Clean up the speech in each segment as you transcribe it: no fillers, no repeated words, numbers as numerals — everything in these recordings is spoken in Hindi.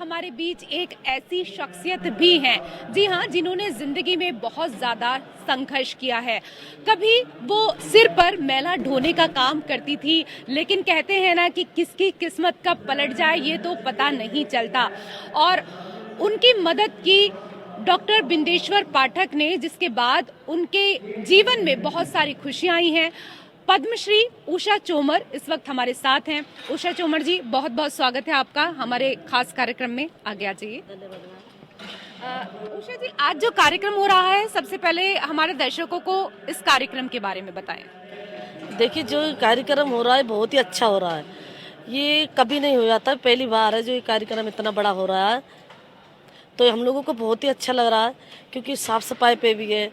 हमारे बीच एक ऐसी शख्सियत भी हैं, जी हाँ, जिन्होंने जिंदगी में बहुत ज्यादा संघर्ष किया है। कभी वो सिर पर मैला ढोने का काम करती थी, लेकिन कहते हैं ना कि किसकी किस्मत कब पलट जाए ये तो पता नहीं चलता। और उनकी मदद की डॉक्टर बिंदेश्वर पाठक ने, जिसके बाद उनके जीवन में बहुत सारी खुशियां आई हैं। पद्मश्री उषा चोमर इस वक्त हमारे साथ हैं। उषा चोमर जी, बहुत बहुत स्वागत है आपका हमारे खास कार्यक्रम में। आगे आ जाइए। उषा जी, आज जो कार्यक्रम हो रहा है, सबसे पहले हमारे दर्शकों को इस कार्यक्रम के बारे में बताएं। देखिए, जो कार्यक्रम हो रहा है बहुत ही अच्छा हो रहा है। ये कभी नहीं हो जाता, पहली बार है जो ये कार्यक्रम इतना बड़ा हो रहा है। तो हम लोगों को बहुत ही अच्छा लग रहा है, क्योंकि साफ सफाई पे भी है।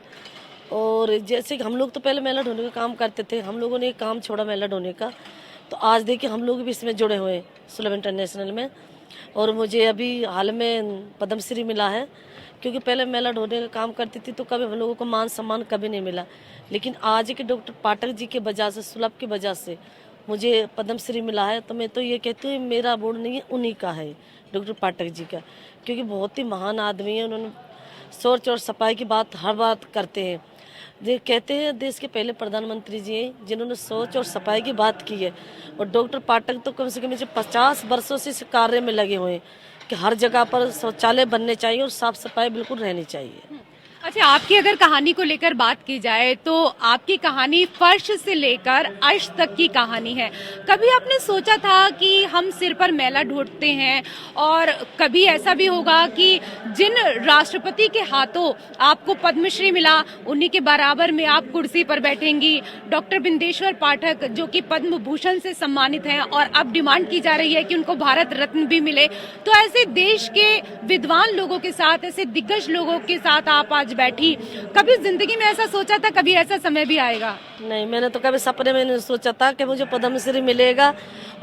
और जैसे कि हम लोग तो पहले मेला ढोने का काम करते थे, हम लोगों ने एक काम छोड़ा मेला ढोने का, तो आज देखिए हम लोग भी इसमें जुड़े हुए हैं सुलभ इंटरनेशनल में। और मुझे अभी हाल में पद्मश्री मिला है, क्योंकि पहले मेला ढोने का काम करती थी तो कभी हम लोगों को मान सम्मान कभी नहीं मिला। लेकिन आज के डॉक्टर पाठक जी के वजह से, सुलभ की वजह से मुझे पद्मश्री मिला है। तो मैं तो ये कहती हूँ मेरा बोर्ड नहीं है, उन्हीं का है, डॉक्टर पाठक जी का, क्योंकि बहुत ही महान आदमी है। उन्होंने स्वच्छ और सफाई की बात हर बात करते हैं। ये कहते हैं देश के पहले प्रधानमंत्री जी हैं जिन्होंने सोच और सफाई की बात की है। और डॉक्टर पाठक तो कम से कम 50 वर्षों से इस कार्य में लगे हुए हैं कि हर जगह पर शौचालय बनने चाहिए और साफ सफाई बिल्कुल रहनी चाहिए। अच्छा, आपकी अगर कहानी को लेकर बात की जाए तो आपकी कहानी फर्श से लेकर अर्श तक की कहानी है। कभी आपने सोचा था कि हम सिर पर मैला ढोते हैं, और कभी ऐसा भी होगा कि जिन राष्ट्रपति के हाथों आपको पद्मश्री मिला, उन्हीं के बराबर में आप कुर्सी पर बैठेंगी। डॉक्टर बिंदेश्वर पाठक जो कि पद्म भूषण से सम्मानित हैं, और अब डिमांड की जा रही है कि उनको भारत रत्न भी मिले। तो ऐसे देश के विद्वान लोगों के साथ, ऐसे दिग्गज लोगों के साथ आप आज बैठी। कभी जिंदगी में ऐसा सोचा था कभी ऐसा समय भी आएगा? नहीं, मैंने तो कभी सपने में नहीं सोचा था कि मुझे पद्मश्री मिलेगा।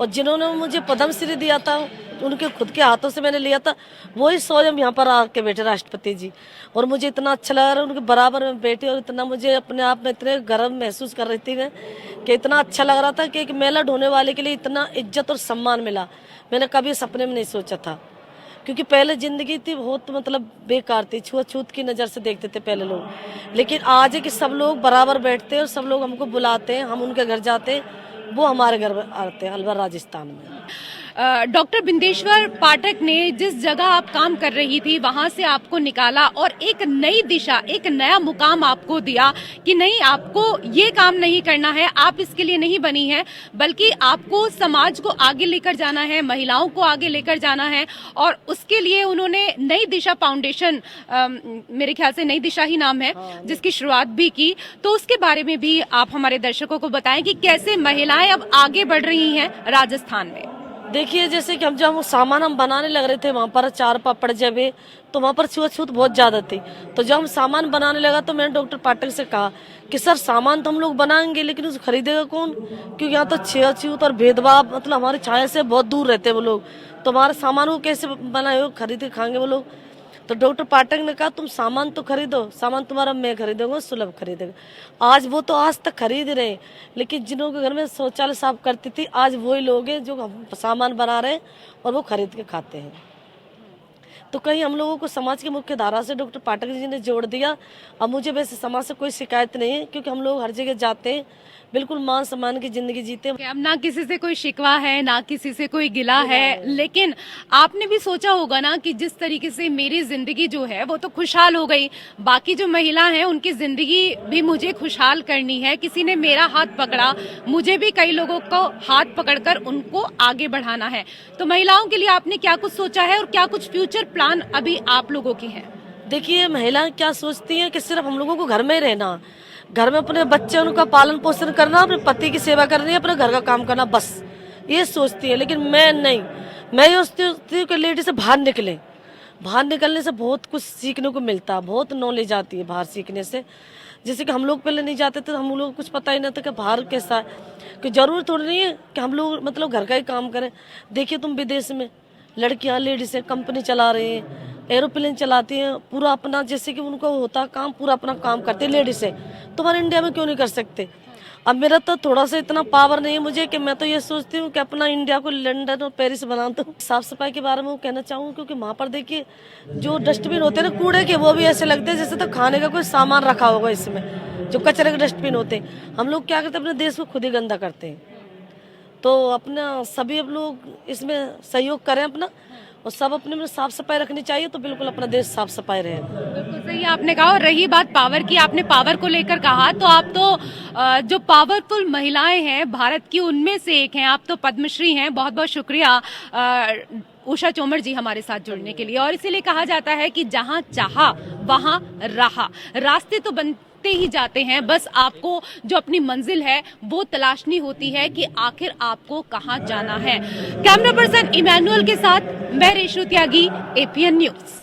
और जिन्होंने मुझे पद्मश्री दिया था, उनके खुद के हाथों से मैंने लिया था, वही स्वयं यहाँ पर आके बैठे राष्ट्रपति जी। और मुझे इतना अच्छा लगा रहा है उनके बराबर में बैठी, और इतना मुझे अपने आप में इतने गर्व महसूस कर रही थी मैं कि इतना अच्छा लग रहा था कि एक मेला ढोने वाले के लिए इतना इज्जत और सम्मान मिला। मैंने कभी सपने में नहीं सोचा था, क्योंकि पहले जिंदगी थी बहुत बेकार थी, छुआछूत की नज़र से देखते थे पहले लोग। लेकिन आज है कि सब लोग बराबर बैठते हैं और सब लोग हमको बुलाते हैं, हम उनके घर जाते हैं, वो हमारे घर आते हैं अलवर राजस्थान में। डॉक्टर बिंदेश्वर पाठक ने जिस जगह आप काम कर रही थी वहां से आपको निकाला और एक नई दिशा, एक नया मुकाम आपको दिया कि नहीं, आपको ये काम नहीं करना है, आप इसके लिए नहीं बनी है, बल्कि आपको समाज को आगे लेकर जाना है, महिलाओं को आगे लेकर जाना है। और उसके लिए उन्होंने नई दिशा फाउंडेशन, मेरे ख्याल से नई दिशा ही नाम है, जिसकी शुरुआत भी की। तो उसके बारे में भी आप हमारे दर्शकों को बताएं कि कैसे महिलाएं अब आगे बढ़ रही हैं राजस्थान में। देखिए, जैसे कि जब सामान हम बनाने लग रहे थे, वहाँ पर चार पापड़ जबे, तो वहाँ पर छुआछूत बहुत ज्यादा थी। तो जब हम सामान बनाने लगा तो मैंने डॉक्टर पाठक से कहा कि सर, सामान तो हम लोग बनाएंगे, लेकिन उसे खरीदेगा कौन? क्योंकि यहाँ तो छुआछूत और भेदभाव, हमारी छाया से बहुत दूर रहते हैं वो लोग, तो हमारे सामान को कैसे बनाए हो, खरीद के खाएंगे वो लोग? तो डॉक्टर पाठक ने कहा तुम सामान तो खरीदो, सामान तुम्हारा मैं खरीदूंगा, सुलभ खरीदेगा। आज वो तो आज तक खरीद रहे हैं, लेकिन जिन्हों के घर में शौचालय साफ करती थी, आज वही लोग हैं जो सामान बना रहे हैं और वो खरीद के खाते हैं। तो कहीं हम लोगों को समाज की मुख्य धारा से डॉक्टर पाठक जी ने जोड़ दिया। अब मुझे वैसे समाज से कोई शिकायत नहीं है, क्योंकि हम लोग हर जगह जाते हैं, बिल्कुल मान सम्मान की जिंदगी जीते हैं। अब ना किसी से कोई शिकवा है, ना किसी से कोई गिला है। लेकिन आपने भी सोचा होगा ना कि जिस तरीके से मेरी जिंदगी जो है वो तो खुशहाल हो गई, बाकी जो महिला हैं उनकी जिंदगी भी मुझे खुशहाल करनी है। किसी ने मेरा हाथ पकड़ा, मुझे भी कई लोगों को हाथ पकड़कर उनको आगे बढ़ाना है। तो महिलाओं के लिए आपने क्या कुछ सोचा है, और क्या कुछ फ्यूचर प्लान अभी आप लोगों के हैं? देखिए, महिलाएं क्या सोचती हैं कि सिर्फ हम लोगों को घर में रहना, घर में अपने बच्चे उनका पालन पोषण करना, अपने पति की सेवा करनी, अपने घर का काम करना, बस ये सोचती है। लेकिन मैं नहीं, मैं ये सोचती हूँ कि लेडी से बाहर निकले। बाहर निकलने से बहुत कुछ सीखने को मिलता है, बहुत नॉलेज आती है बाहर सीखने से। जैसे कि हम लोग पहले नहीं जाते थे, हम लोग को कुछ पता ही नहीं था कि बाहर कैसा है, कि जरूर थोड़ी नहीं है कि हम लोग घर का ही काम करें। देखिए, तुम विदेश में लड़कियां, लेडीज कंपनी चला रही हैं, एरोप्लेन चलाती हैं, पूरा अपना जैसे कि उनको होता काम, पूरा अपना काम करते हैं लेडीज से। तो हमारे इंडिया में क्यों नहीं कर सकते? अब मेरा तो थोड़ा सा इतना पावर नहीं है मुझे कि मैं तो ये सोचती हूँ कि अपना इंडिया को लंदन और पेरिस बना दूँ। साफ सफाई के बारे में वो कहना चाहूँगी, क्योंकि वहाँ पर देखिए जो डस्टबिन होते हैं ना कूड़े के, वो भी ऐसे लगते हैं जैसे तो खाने का कोई सामान रखा होगा इसमें। जो कचरे के डस्टबिन होते हैं, हम लोग क्या करते हैं, अपने देश को खुद ही गंदा करते हैं। तो अपना सभी अब लोग इसमें सहयोग करें अपना, और सब अपने में साफ सफाई रखनी चाहिए, तो बिल्कुल अपना देश साफ सफाई रहेगा। बिल्कुल सही आपने कहा। और रही बात पावर की, आपने पावर को लेकर कहा, तो आप तो जो पावरफुल महिलाएं हैं भारत की, उनमें से एक हैं। आप तो पद्मश्री हैं। बहुत बहुत शुक्रिया उषा चोमर जी हमारे साथ जुड़ने के लिए। और इसीलिए कहा जाता है कि जहां चाहा वहां रहा। रास्ते तो बनते ही जाते हैं, बस आपको जो अपनी मंजिल है वो तलाशनी होती है कि आखिर आपको कहां जाना है। कैमरा पर्सन इमैनुअल के साथ मैं रेशु त्यागी, एपीएन न्यूज।